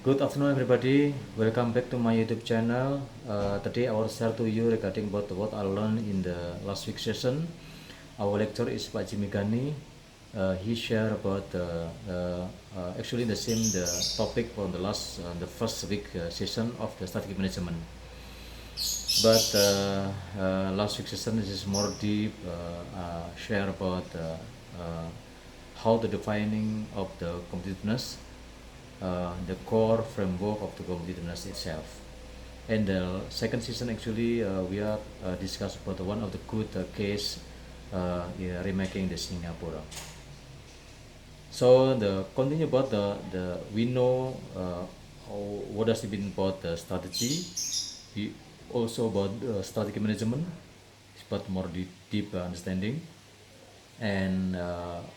Good afternoon, everybody. Welcome back to my YouTube channel. Today, I will share to you regarding about what I learned in the last week session. Our lecturer is Pak Jimmy Gani. He shared about actually the topic from the first week session of the strategic management. But last week session is more deep. Share about how the defining of the competitiveness, the core framework of the competitiveness itself. And the second season actually we are discuss about one of the good case yeah, remaking the Singapore. So the continue about the we know what does it mean about the strategy. We also about strategic management, but more deep understanding, and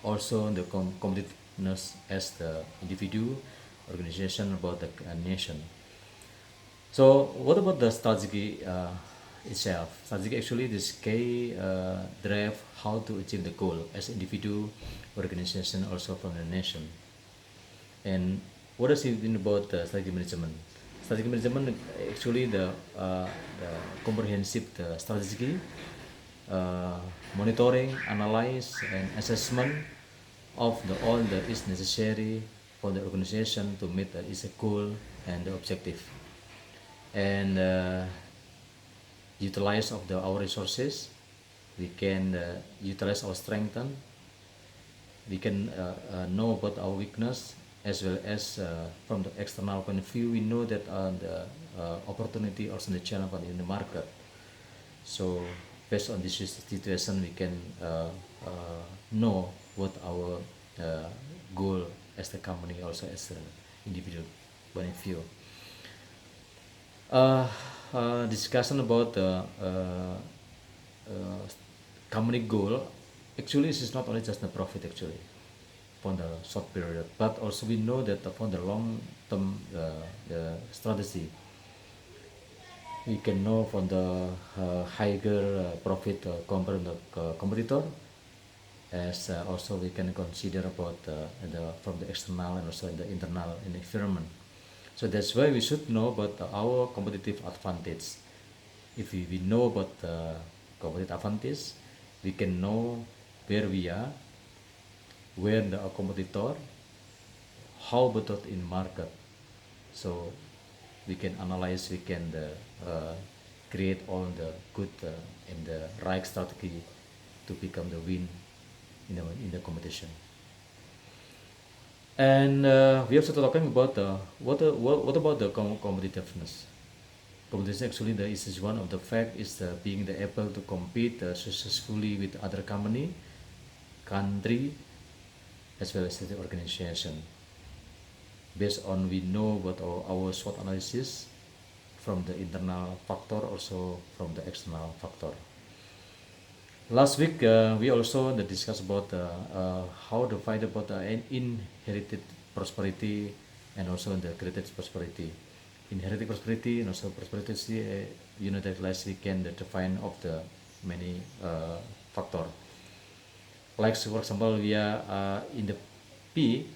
also the competitiveness as the individual, organization, about the nation. So what about the strategy itself? Strategy actually this key drive how to achieve the goal as individual, organization, also from the nation. And what does it mean about strategy management? Strategy management actually the comprehensive the strategy, monitoring, analyze, and assessment of the all that is necessary for the organization to meet its goal and the objective, and utilize of our resources. We can utilize our strength. We can know about our weakness, as well as from the external point of view we know that the opportunity or the challenge in the market. So based on this situation we can know what our goal as the company, also as an individual point of view. uh, Discussion about the company goal. Actually this is not only just the profit actually for the short period, but also we know that for the long term strategy we can know from the higher profit compared to the competitor, as also we can consider about from the external and also the internal environment. So that's why we should know about our competitive advantage. If we know about the competitive advantage, we can know where we are, where the competitor, how betul in market. So we can analyze, we can create all the good and the right strategy to become the win in the competition. And we also talking about what about the competitiveness. Competition actually is one of the fact is being the able to compete successfully with other company, country, as well as the organization. Based on we know what our SWOT analysis from the internal factor, also from the external factor. Last week we also discussed about how to find about the inherited prosperity and also the created prosperity. Inherited prosperity and also prosperity, that last we can define of the many factor. Like for example, we are in the P.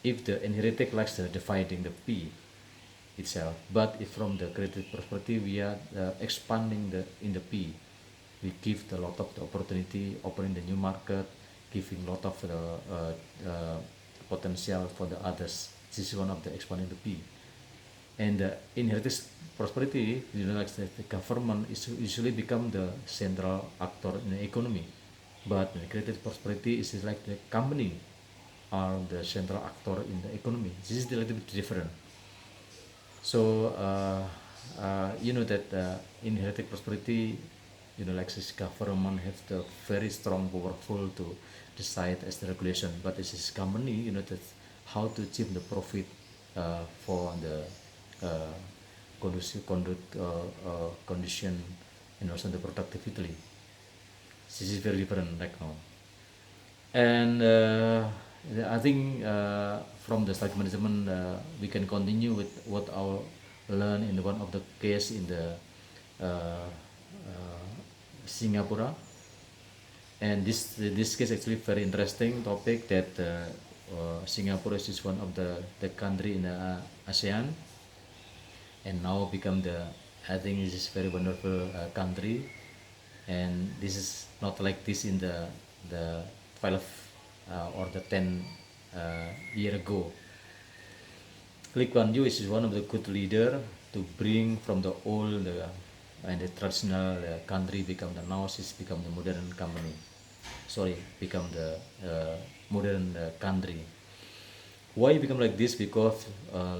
If the inherited likes dividing the P itself, but if from the created prosperity we are expanding in the P, we give the lot of the opportunity, opening the new market, giving lot of the potential for the others. This is one of the expanding the P. And the inherited prosperity, like the government is usually become the central actor in the economy, but the created prosperity is like the company are the central actor in the economy. This is a little bit different. So that inherited prosperity, like this government have the very strong powerful to decide as the regulation, but this is company, that how to achieve the profit for the condition and also the productivity. This is very different right now. And I think from the stock management we can continue with what I learned in one of the case in the Singapore. And this case actually very interesting topic that Singapore is one of the country in the ASEAN, and now become the, I think this is very wonderful country, and this is not like this in the 12 or the 10 year ago. Lee Kuan Yew is one of the good leader to bring from the old and the traditional country become the now is become the modern company. Sorry, become the modern country. Why it become like this? Because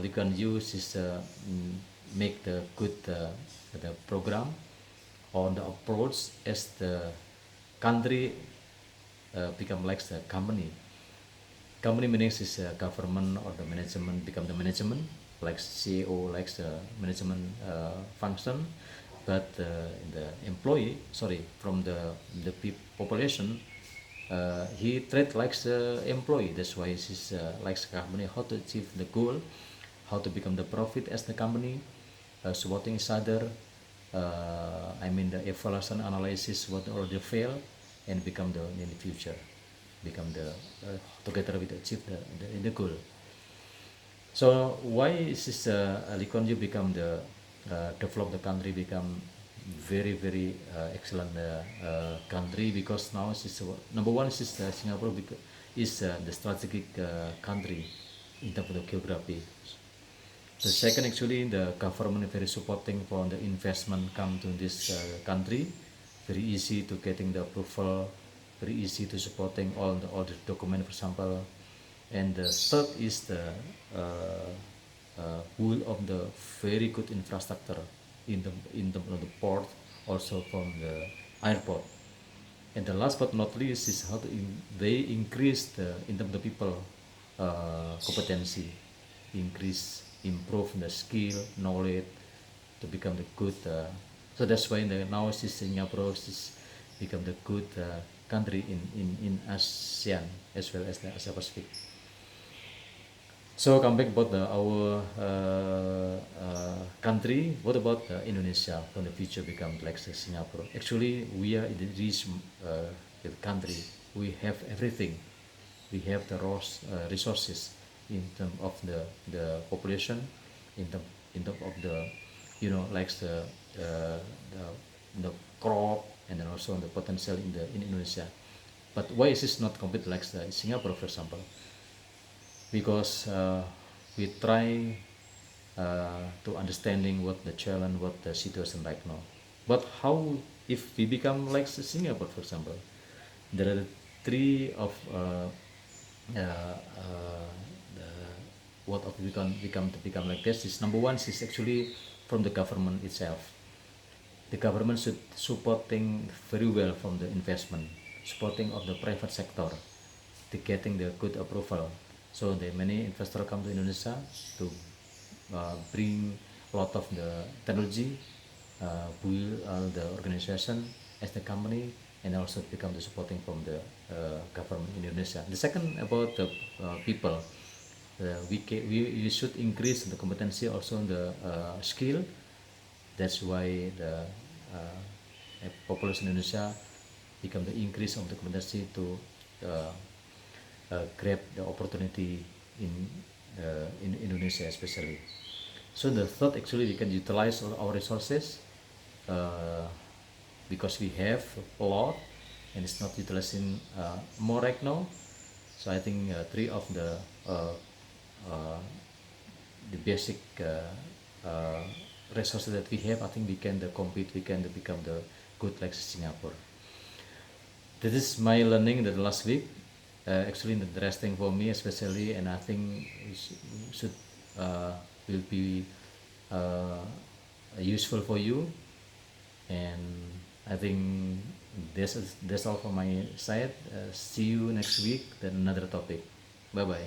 Lee Kuan Yew is make the good the program on the approach as the country become like the company. Company means is government or the management become the management, like CEO likes the management function, but the employee, sorry, from the population, he treat like the employee. That's why he's likes the company, how to achieve the goal, how to become the profit as the company, supporting each other. I mean the evaluation analysis what already fail and become the in the future, become the together with achieve the goal. So why is this Lee Kuan Yew become the develop the country become very excellent country? Because now is number one is Singapore is the strategic country in terms of the geography. The second, actually, the government very supporting for the investment come to this country. Very easy to getting the approval, very easy to supporting all the document, for example. And the third is the whole of the very good infrastructure in the of the port, also from the airport. And the last but not least is how to they increase the in terms of the people competency, improve the skill, knowledge to become the good. So that's why now Singapore is become the good country in ASEAN as well as the Asia Pacific. So come back about our country. What about Indonesia from the future become like Singapore? Actually, we are in the rich country. We have everything. We have the resources in terms of the population, in terms of the like the crop, and then also the potential in Indonesia. But why is this not compete like Singapore, for example? Because we try to understanding what the challenge, what the situation right now. But how if we become like Singapore, for example? There are three of the, what of become like this is number one is actually from the government itself. The government should supporting very well from the investment, supporting of the private sector to getting the good approval. So the many investors come to Indonesia to bring a lot of the technology, build the organization as the company, and also become the supporting from the government in Indonesia. The second about the people, we should increase the competency, also the skill. That's why the population in Indonesia become the increase of the competency to grab the opportunity in Indonesia especially. So the third, actually, we can utilize all our resources because we have a lot and it's not utilizing more right now. So I think three of the basic resources that we have, I think we can compete, we can become the good like Singapore. This is my learning the last week. Actually interesting for me especially, and I think should will be useful for you. And I think that's all from my side. See you next week, then another topic. Bye bye.